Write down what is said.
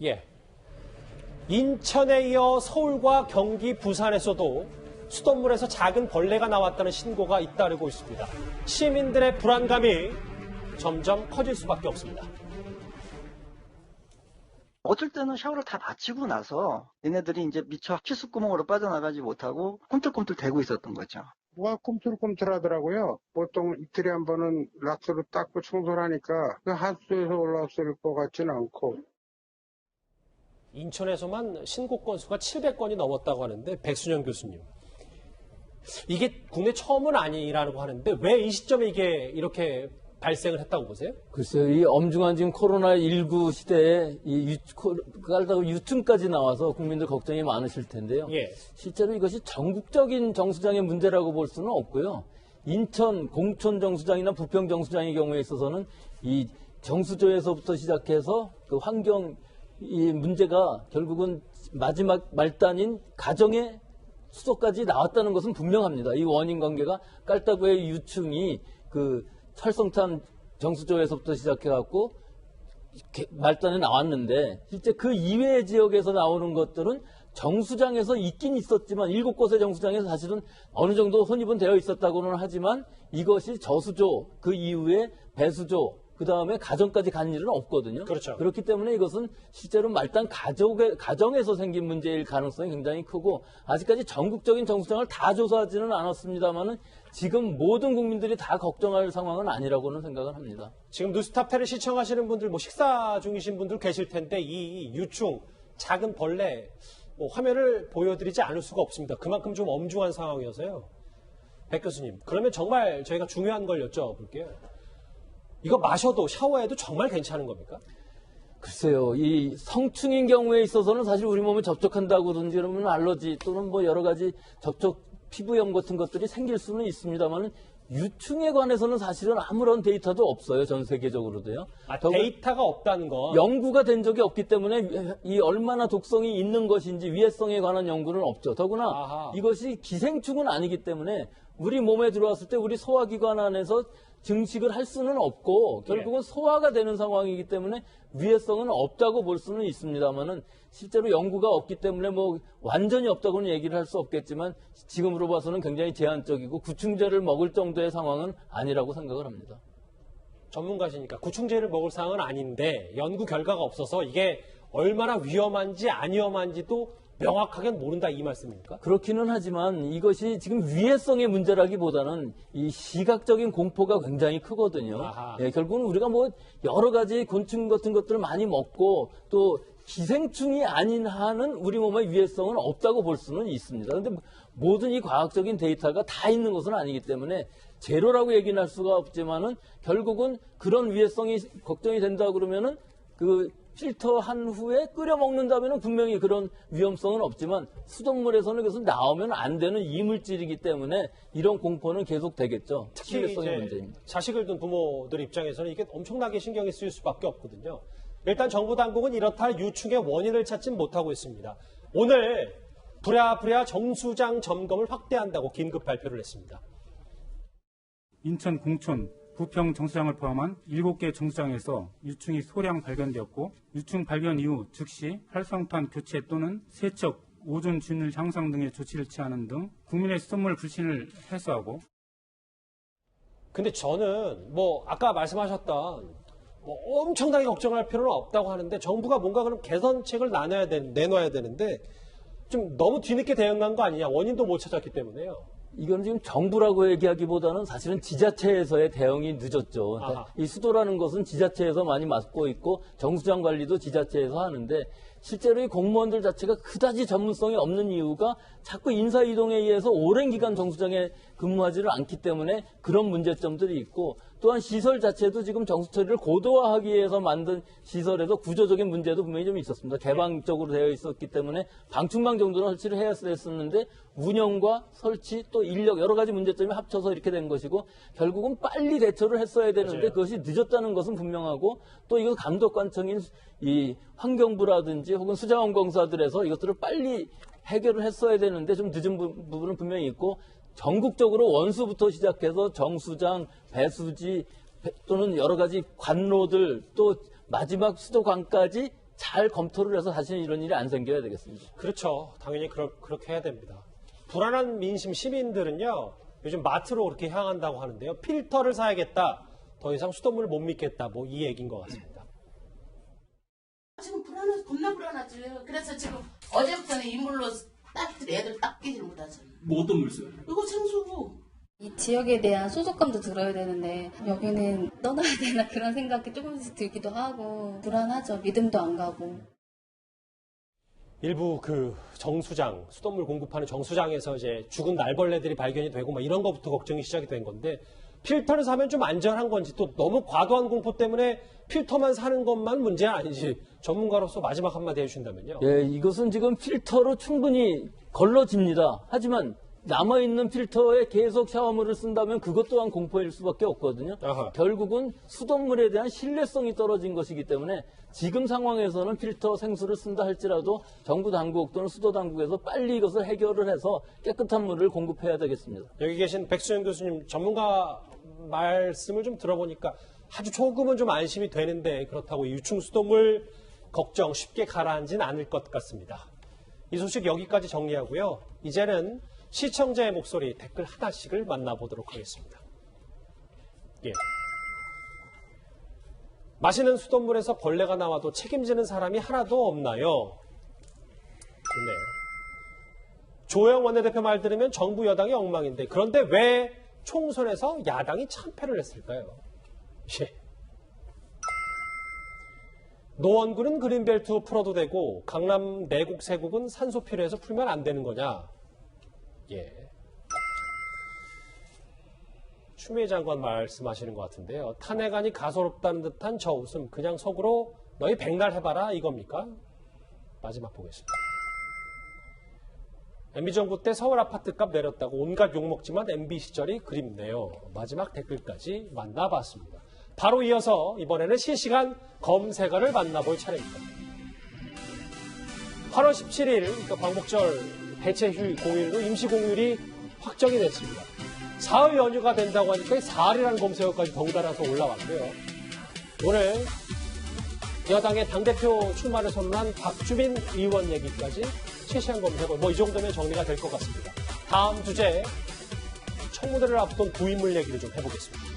예. 인천에 이어 서울과 경기, 부산에서도 수돗물에서 작은 벌레가 나왔다는 신고가 잇따르고 있습니다. 시민들의 불안감이 점점 커질 수밖에 없습니다. 어쩔 때는 샤워를 다 마치고 나서 얘네들이 이제 미처 키수구멍으로 빠져나가지 못하고 꿈틀꿈틀 대고 있었던 거죠. 뭐가 꿈틀꿈틀 하더라고요. 보통 이틀에 한 번은 락스로 닦고 청소를 하니까 그 하수에서 올라왔을 것 같지는 않고. 인천에서만 신고 건수가 700건이 넘었다고 하는데 백순영 교수님. 이게 국내 처음은 아니라고 하는데 왜 이 시점에 이게 이렇게 발생을 했다고 보세요? 글쎄요, 이 엄중한 지금 코로나19 시대에 깔다가 유증까지 나와서 국민들 걱정이 많으실 텐데요. 예. 실제로 이것이 전국적인 정수장의 문제라고 볼 수는 없고요. 인천 공촌 정수장이나 부평 정수장의 경우에 있어서는 이 정수조에서부터 시작해서 그 환경 이 문제가 결국은 마지막 말단인 가정의 수도까지 나왔다는 것은 분명합니다. 이 원인 관계가 깔따구의 유충이 그 철성탄 정수조에서부터 시작해갖고 말단에 나왔는데 실제 그 이외의 지역에서 나오는 것들은 정수장에서 있긴 있었지만 7곳의 정수장에서 사실은 어느 정도 혼입은 되어 있었다고는 하지만 이것이 저수조 그 이후에 배수조 그 다음에 가정까지 간 일은 없거든요. 그렇죠. 그렇기 때문에 이것은 실제로 말단 가정에서 생긴 문제일 가능성이 굉장히 크고 아직까지 전국적인 정수장을 다 조사하지는 않았습니다만은 지금 모든 국민들이 다 걱정할 상황은 아니라고는 생각을 합니다. 지금 뉴스탑10을 시청하시는 분들, 식사 중이신 분들 계실 텐데 이 유충, 작은 벌레 화면을 보여드리지 않을 수가 없습니다. 그만큼 좀 엄중한 상황이어서요. 백 교수님, 그러면 정말 저희가 중요한 걸 여쭤볼게요. 이거 마셔도 샤워해도 정말 괜찮은 겁니까? 글쎄요, 이 성충인 경우에 있어서는 사실 우리 몸에 접촉한다고든지 그러면 알러지 또는 뭐 여러 가지 접촉 피부염 같은 것들이 생길 수는 있습니다만 유충에 관해서는 사실은 아무런 데이터도 없어요. 전 세계적으로도요. 데이터가 없다는 건 연구가 된 적이 없기 때문에 이 얼마나 독성이 있는 것인지 위해성에 관한 연구는 없죠. 더구나 아하. 이것이 기생충은 아니기 때문에 우리 몸에 들어왔을 때 우리 소화기관 안에서 증식을 할 수는 없고 결국은 소화가 되는 상황이기 때문에 위해성은 없다고 볼 수는 있습니다만은 실제로 연구가 없기 때문에 뭐 완전히 없다고는 얘기를 할 수 없겠지만 지금으로 봐서는 굉장히 제한적이고 구충제를 먹을 정도의 상황은 아니라고 생각을 합니다. 전문가시니까 구충제를 먹을 상황은 아닌데 연구 결과가 없어서 이게 얼마나 위험한지 안 위험한지도 명확하게는 모른다 이 말씀입니까? 그렇기는 하지만 이것이 지금 위해성의 문제라기보다는 이 시각적인 공포가 굉장히 크거든요. 예, 결국은 우리가 뭐 여러 가지 곤충 같은 것들을 많이 먹고 또 기생충이 아닌 한은 우리 몸의 위해성은 없다고 볼 수는 있습니다. 그런데 모든 이 과학적인 데이터가 다 있는 것은 아니기 때문에 제로라고 얘기는 할 수가 없지만은 결국은 그런 위해성이 걱정이 된다 그러면은 그 필터한 후에 끓여 먹는다면 분명히 그런 위험성은 없지만 수돗물에서는 그것은 나오면 안 되는 이물질이기 때문에 이런 공포는 계속 되겠죠. 특히 신뢰성의 문제입니다. 자식을 둔 부모들 입장에서는 이게 엄청나게 신경이 쓰일 수밖에 없거든요. 일단 정부 당국은 이렇다 할 유충의 원인을 찾지 못하고 있습니다. 오늘 부랴부랴 정수장 점검을 확대한다고 긴급 발표를 했습니다. 인천 공촌 부평 정수장을 포함한 7개 정수장에서 유충이 소량 발견되었고 유충 발견 이후 즉시 활성탄 교체 또는 세척, 오존 균일 향상 등의 조치를 취하는 등 국민의 수돗물 불신을 해소하고. 근데 저는 아까 말씀하셨던 엄청나게 걱정할 필요는 없다고 하는데 정부가 뭔가 그럼 개선책을 내놔야 되는데 좀 너무 뒤늦게 대응한 거 아니냐. 원인도 못 찾았기 때문에요. 이건 지금 정부라고 얘기하기보다는 사실은 지자체에서의 대응이 늦었죠. 그러니까 이 수도라는 것은 지자체에서 많이 맡고 있고 정수장 관리도 지자체에서 하는데 실제로 이 공무원들 자체가 그다지 전문성이 없는 이유가 자꾸 인사이동에 의해서 오랜 기간 정수장에 근무하지를 않기 때문에 그런 문제점들이 있고 또한 시설 자체도 지금 정수 처리를 고도화하기 위해서 만든 시설에서 구조적인 문제도 분명히 좀 있었습니다. 개방적으로 되어 있었기 때문에 방충망 정도는 설치를 해야 했었는데 운영과 설치 또 인력 여러 가지 문제점이 합쳐서 이렇게 된 것이고 결국은 빨리 대처를 했어야 되는데 맞아요. 그것이 늦었다는 것은 분명하고 또 이거 감독관청인 이 환경부라든지 혹은 수자원공사들에서 이것들을 빨리 해결을 했어야 되는데 좀 늦은 부분은 분명히 있고 전국적으로 원수부터 시작해서 정수장, 배수지 또는 여러 가지 관로들 또 마지막 수도관까지 잘 검토를 해서 다시는 이런 일이 안 생겨야 되겠습니다. 그렇죠. 당연히 그렇게 해야 됩니다. 불안한 민심 시민들은요, 요즘 마트로 그렇게 향한다고 하는데요. 필터를 사야겠다. 더 이상 수돗물을 못 믿겠다. 뭐 이 얘기인 것 같습니다. 지금 불안해서 겁나 불안하지. 그래서 지금 어제부터는 이물로 애들 닦이질 못하잖아. 뭐 어떤 물 써요? 이거 생수고. 이 지역에 대한 소속감도 들어야 되는데 여기는 떠나야 되나 그런 생각이 조금씩 들기도 하고 불안하죠. 믿음도 안 가고. 일부 그 정수장, 수돗물 공급하는 정수장에서 이제 죽은 날벌레들이 발견이 되고 막 이런 것부터 걱정이 시작이 된 건데 필터를 사면 좀 안전한 건지 또 너무 과도한 공포 때문에 필터만 사는 것만 문제는 아니지. 전문가로서 마지막 한마디 해주신다면요. 예, 이것은 지금 필터로 충분히 걸러집니다. 하지만 남아있는 필터에 계속 샤워물을 쓴다면 그것 또한 공포일 수밖에 없거든요. 아하. 결국은 수돗물에 대한 신뢰성이 떨어진 것이기 때문에 지금 상황에서는 필터 생수를 쓴다 할지라도 정부 당국 또는 수도 당국에서 빨리 이것을 해결을 해서 깨끗한 물을 공급해야 되겠습니다. 여기 계신 백수영 교수님 전문가 말씀을 좀 들어보니까 아주 조금은 좀 안심이 되는데 그렇다고 유충 수돗물 걱정 쉽게 가라앉진 않을 것 같습니다. 이 소식 여기까지 정리하고요. 이제는 시청자의 목소리 댓글 하나씩을 만나보도록 하겠습니다. 예. 마시는 수돗물에서 벌레가 나와도 책임지는 사람이 하나도 없나요? 좋네요. 조영 원내대표 말 들으면 정부 여당이 엉망인데 그런데 왜 총선에서 야당이 참패를 했을까요? 예. 노원구는 그린벨트 풀어도 되고 강남 내국 세국은 산소 필요해서 풀면 안 되는 거냐? 예. 추미애 장관 말씀하시는 것 같은데요. 탄핵안이 가소롭다는 듯한 저 웃음 그냥 속으로 너희 백날 해봐라 이겁니까? 마지막 보겠습니다. MB정부 때 서울 아파트값 내렸다고 온갖 욕먹지만 MB 시절이 그립네요. 마지막 댓글까지 만나봤습니다. 바로 이어서 이번에는 실시간 검색어를 만나볼 차례입니다. 8월 17일 그러니까 광복절 대체휴일 공휴일로 임시공휴일이 확정이 됐습니다. 사흘 연휴가 된다고 하니까 사흘이라는 검색어까지 덩달아서 올라왔고요. 오늘 여당의 당대표 출마를 선언한 박주민 의원 얘기까지 실시간 검색어 뭐 이 정도면 정리가 될 것 같습니다. 다음 주제 청무대를 앞둔 부인물 얘기를 좀 해보겠습니다.